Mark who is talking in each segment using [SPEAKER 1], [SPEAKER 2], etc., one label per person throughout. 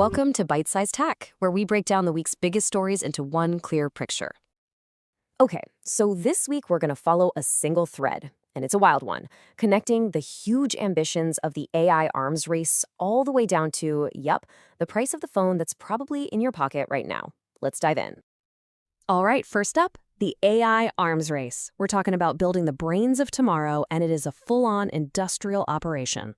[SPEAKER 1] Welcome to Byte-Sized Tech, where we break down the week's biggest stories into one clear picture. Okay, so this week we're going to follow a single thread, and it's a wild one, connecting the huge ambitions of the AI arms race all the way down to, the price of the phone that's probably in your pocket right now. Let's dive in. All right, first up, the AI arms race. We're talking about building the brains of tomorrow, and it is a full-on industrial operation.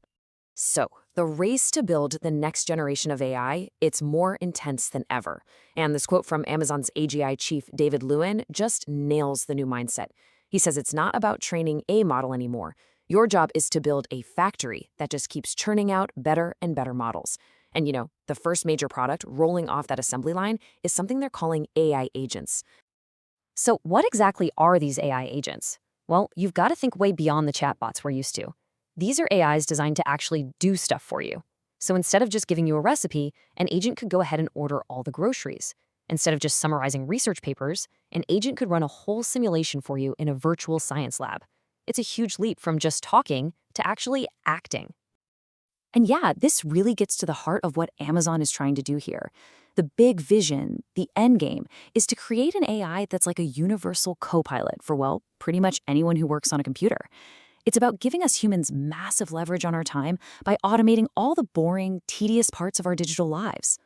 [SPEAKER 1] So, the race to build the next generation of AI, it's more intense than ever. And this quote from Amazon's AGI chief, David Lewin, just nails the new mindset. He says it's not about training a model anymore. Your job is to build a factory that just keeps churning out better and better models. And the first major product rolling off that assembly line is something they're calling AI agents. So what exactly are these AI agents? Well, you've got to think way beyond the chatbots we're used to. These are AIs designed to actually do stuff for you. So instead of just giving you a recipe, an agent could go ahead and order all the groceries. Instead of just summarizing research papers, an agent could run a whole simulation for you in a virtual science lab. It's a huge leap from just talking to actually acting. And yeah, this really gets to the heart of what Amazon is trying to do here. The big vision, the end game, is to create an AI that's like a universal co-pilot for, well, pretty much anyone who works on a computer. It's about giving us humans massive leverage on our time by automating all the boring, tedious parts of our digital lives.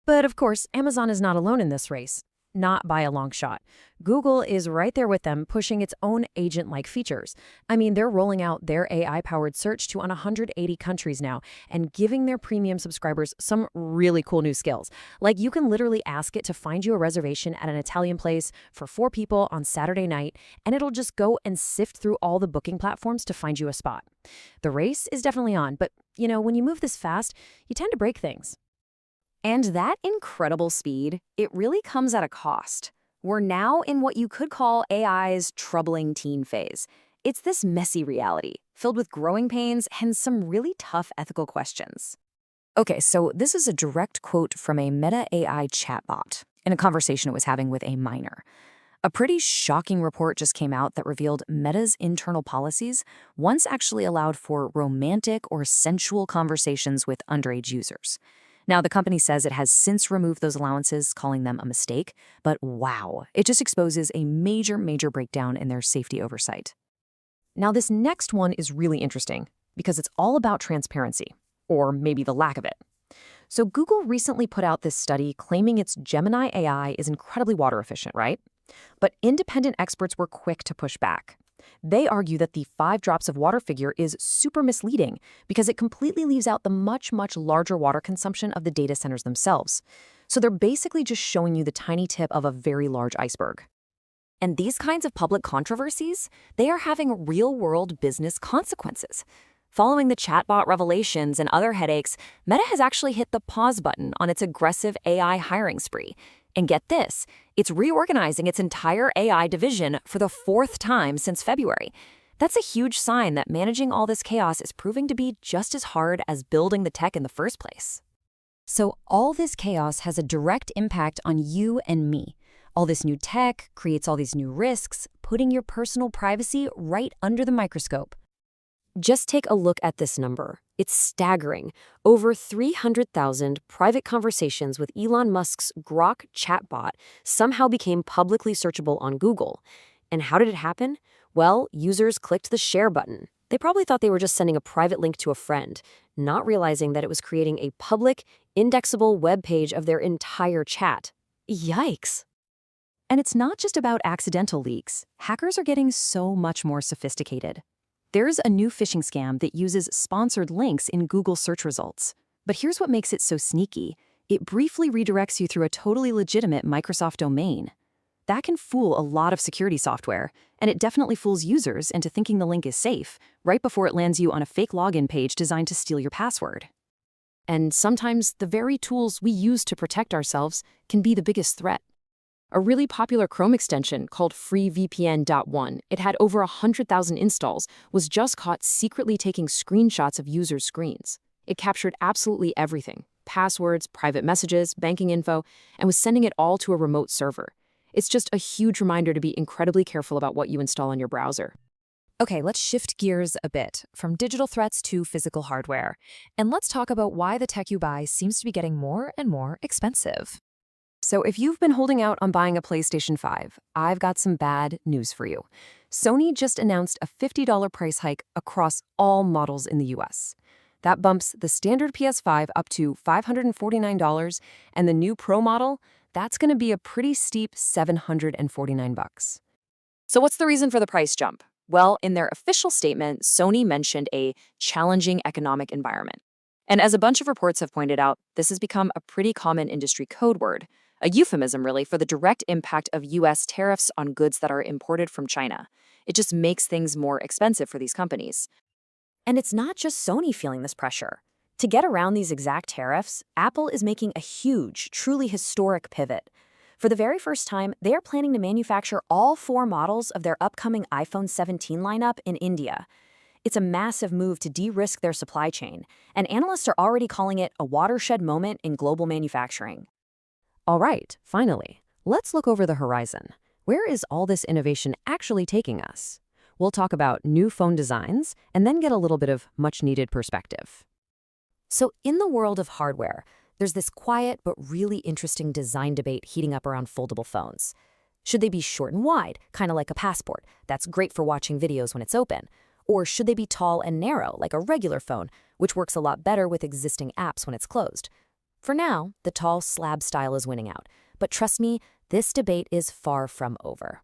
[SPEAKER 1] But of course, Amazon is not alone in this race. Not by a long shot. Google is right there with them, pushing its own agent-like features. I mean, they're rolling out their AI-powered search to 180 countries now and giving their premium subscribers some really cool new skills. Like you can literally ask it to find you a reservation at an Italian place for 4 people on Saturday night, and it'll just go and sift through all the booking platforms to find you a spot. The race is definitely on, but when you move this fast, you tend to break things. And that incredible speed, it really comes at a cost. We're now in what you could call AI's troubling teen phase. It's this messy reality, filled with growing pains and some really tough ethical questions. Okay, so this is a direct quote from a Meta AI chatbot in a conversation it was having with a minor. A pretty shocking report just came out that revealed Meta's internal policies once actually allowed for romantic or sensual conversations with underage users. Now, the company says it has since removed those allowances, calling them a mistake, but wow, it just exposes a major breakdown in their safety oversight. Now, this next one is really interesting because it's all about transparency, or maybe the lack of it. So Google recently put out this study claiming its Gemini AI is incredibly water efficient, right? But independent experts were quick to push back. They argue that the 5 drops of water figure is super misleading because it completely leaves out the much larger water consumption of the data centers themselves. So they're basically just showing you the tiny tip of a very large iceberg. And these kinds of public controversies, they are having real-world business consequences. Following the chatbot revelations and other headaches, Meta has actually hit the pause button on its aggressive AI hiring spree. And get this, it's reorganizing its entire AI division for the 4th time since February. That's a huge sign that managing all this chaos is proving to be just as hard as building the tech in the first place. So all this chaos has a direct impact on you and me. All this new tech creates all these new risks, putting your personal privacy right under the microscope. Just take a look at this number. It's staggering. Over 300,000 private conversations with Elon Musk's Grok chatbot somehow became publicly searchable on Google. And how did it happen? Well, users clicked the share button. They probably thought they were just sending a private link to a friend, not realizing that it was creating a public, indexable web page of their entire chat. Yikes! And it's not just about accidental leaks. Hackers are getting so much more sophisticated. There's a new phishing scam that uses sponsored links in Google search results. But here's what makes it so sneaky. It briefly redirects you through a totally legitimate Microsoft domain. That can fool a lot of security software, and it definitely fools users into thinking the link is safe, right before it lands you on a fake login page designed to steal your password. And sometimes the very tools we use to protect ourselves can be the biggest threat. A really popular Chrome extension called FreeVPN.1, it had over 100,000 installs, was just caught secretly taking screenshots of users' screens. It captured absolutely everything, passwords, private messages, banking info, and was sending it all to a remote server. It's just a huge reminder to be incredibly careful about what you install on your browser.
[SPEAKER 2] Okay, let's shift gears a bit from digital threats to physical hardware. And let's talk about why the tech you buy seems to be getting more and more expensive.
[SPEAKER 1] So if you've been holding out on buying a PlayStation 5, I've got some bad news for you. Sony just announced a $50 price hike across all models in the US. That bumps the standard PS5 up to $549, and the new Pro model, that's going to be a pretty steep $749.
[SPEAKER 2] So, what's the reason for the price jump? Well, in their official statement, Sony mentioned a challenging economic environment. And as a bunch of reports have pointed out, this has become a pretty common industry code word, a euphemism, really, for the direct impact of US tariffs on goods that are imported from China. It just makes things more expensive for these companies.
[SPEAKER 1] And it's not just Sony feeling this pressure. To get around these exact tariffs, Apple is making a huge, truly historic pivot. For the very first time, they are planning to manufacture all 4 models of their upcoming iPhone 17 lineup in India. It's a massive move to de-risk their supply chain, and analysts are already calling it a watershed moment in global manufacturing. All right, finally, let's look over the horizon. Where is all this innovation actually taking us? We'll talk about new phone designs and then get a little bit of much-needed perspective. So in the world of hardware, there's this quiet but really interesting design debate heating up around foldable phones. Should they be short and wide, kind of like a passport, that's great for watching videos when it's open? Or should they be tall and narrow, like a regular phone, which works a lot better with existing apps when it's closed? For now, the tall slab style is winning out. But trust me, this debate is far from over.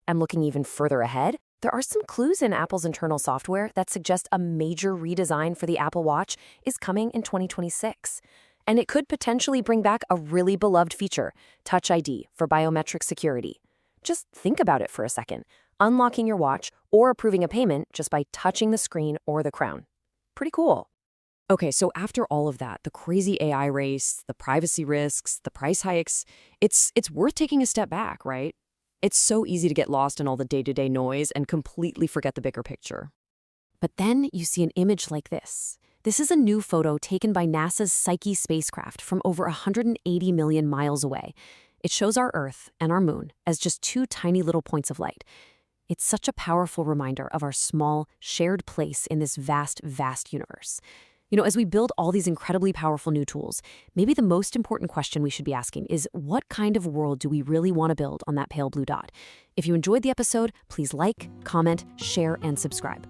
[SPEAKER 1] And looking even further ahead, there are some clues in Apple's internal software that suggest a major redesign for the Apple Watch is coming in 2026. And it could potentially bring back a really beloved feature, Touch ID, for biometric security. Just think about it for a second, unlocking your watch or approving a payment just by touching the screen or the crown. Pretty cool. Okay, so after all of that, the crazy AI race, the privacy risks, the price hikes, it's worth taking a step back, right? It's so easy to get lost in all the day-to-day noise and completely forget the bigger picture. But then you see an image like this. This is a new photo taken by NASA's Psyche spacecraft from over 180 million miles away. It shows our Earth and our Moon as just 2 tiny little points of light. It's such a powerful reminder of our small, shared place in this vast, vast universe. You know, as we build all these incredibly powerful new tools, maybe the most important question we should be asking is, what kind of world do we really want to build on that pale blue dot? If you enjoyed the episode, please like, comment, share, and subscribe.